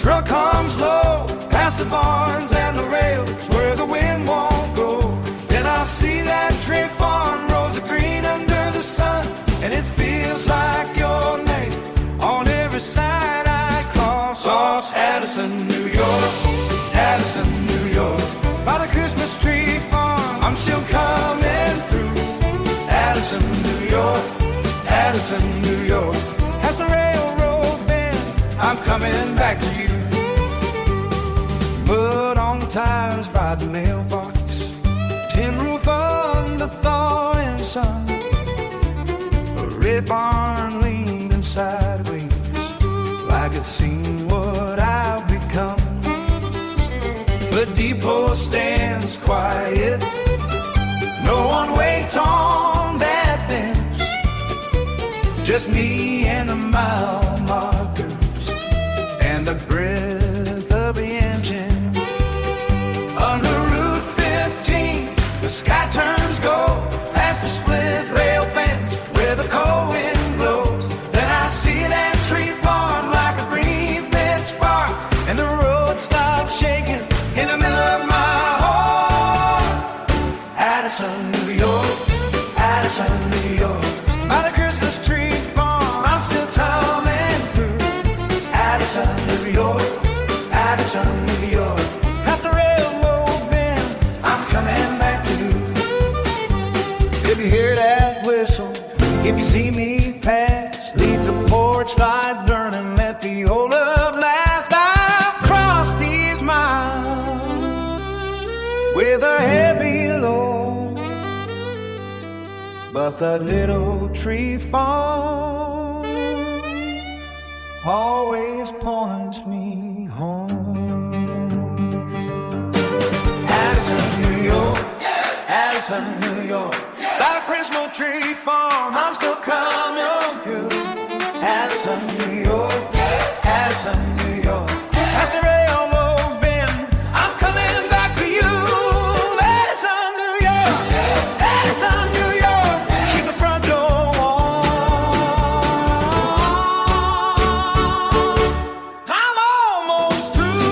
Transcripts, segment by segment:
truck hums low past the barns and the rails where the wind won't go. Then I see that tree farm, rows of green under the sun, and it feels like your name on every side I cross. Oh, it's Addison, New York, Addison, New York. By the Christmas tree farm, I'm still coming through. Addison, New York, Addison, New York. As the railroad bend, I'm coming back to you. Mud on the tires by the mailbox, tin roof on the thawing sun, a red barn leaning sideways like it's seen what I've become. The depot stands quiet, no one waits on that bench, just me and the mile markers and the breath of the engine. Under Route 15, the sky turns gold past the split rail fence where the cold wind blows. Then I see that tree farm like a green bent spark, and the road stops shaking in the middle of my heart. Addison, New York, Addison, New York. By the Christmas tree farm, I'm still coming through. Addison, New York, Addison, New York. Past the railroad bend, I'm coming back to you. If you hear that whistle, if you see me pass, leave the porch light burning, let the old love last. I've crossed these miles with a heavy load, but the little tree farm always points me home. Addison, New York, Addison, New York. By the Christmas tree farm, I'm still coming good. Addison, New York, Addison, New York. Past the railroad bend, I'm coming back to you. Addison, New York, Addison, New York. Keep the front door warm. I'm almost through.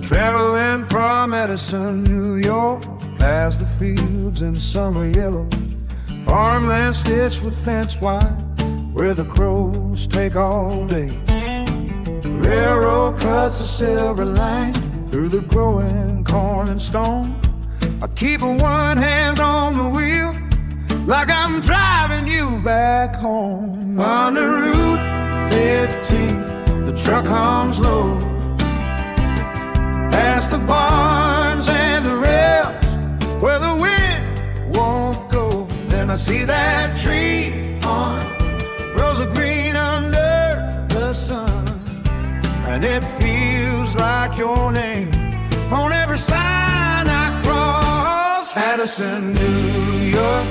Traveling from Addison, New York, past the fields in summer yellow, farmland stitched with fence wire, where the crows take all day. The railroad cuts a silver line through the growing corn and stone. I keep one hand on the wheel, like I'm driving you back home. Under Route 15, the truck hums low past the barns and the rails where the wind won't go. Then I see that tree farm, rows of green under the sun, and it feels like your name on every sign I cross. Addison, New York,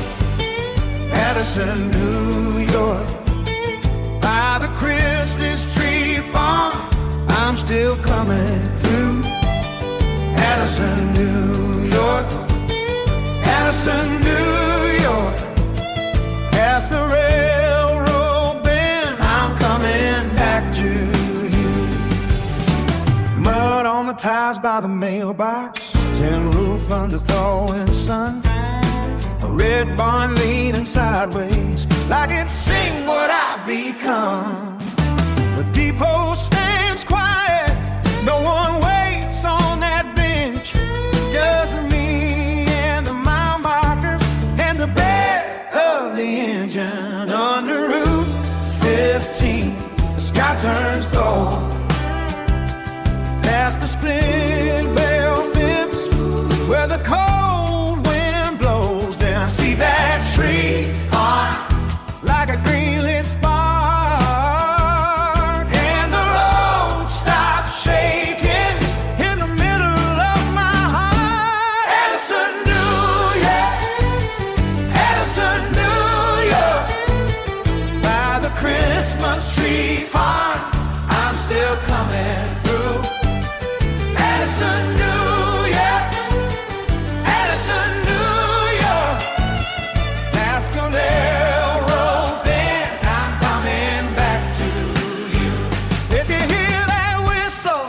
Addison, New York. By the Christmas tree farm, I'm still coming through. Addison, New York, Addison, New York. Past the railroad bend, I'm coming back to you. Mud on the tires by the mailbox, tin roof under thawing sun, a red barn leaning sideways like it's seen what I've become. The depot stands quiet, no one waits on that bench, just me and the mile markers and the breath of the end. engine under Route 15. The sky turns gold. Past the split rail fence where the cold wind blows. Then I see that tree farm like a green-lit spark, and the road stops shaking in the middle of my heart. Addison, New York, Addison, New York, by the Christmas tree farm, I'm still coming through. Addison, New York, Addison, New York, past the railroad bend, I'm coming back to you. If you hear that whistle,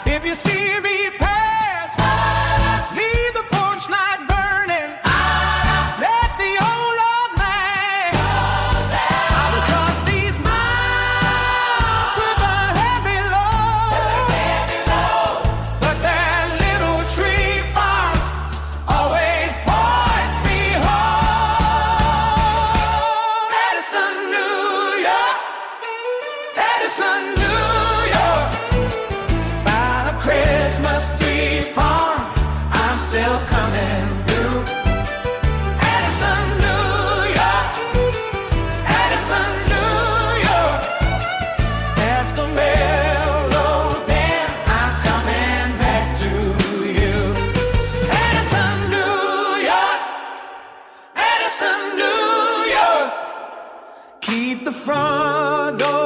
if you see me pass, leave the porch light burning, let the old love man out across these miles with a heavy load. But that little tree farm always points me home. Addison, New York, Addison, New York, by the Christmas tree farm, I'm still coming through. Addison, New York, Addison, New York, past the railroad bend, I'm coming back to you. Addison, New York, Addison, New York, keep the front door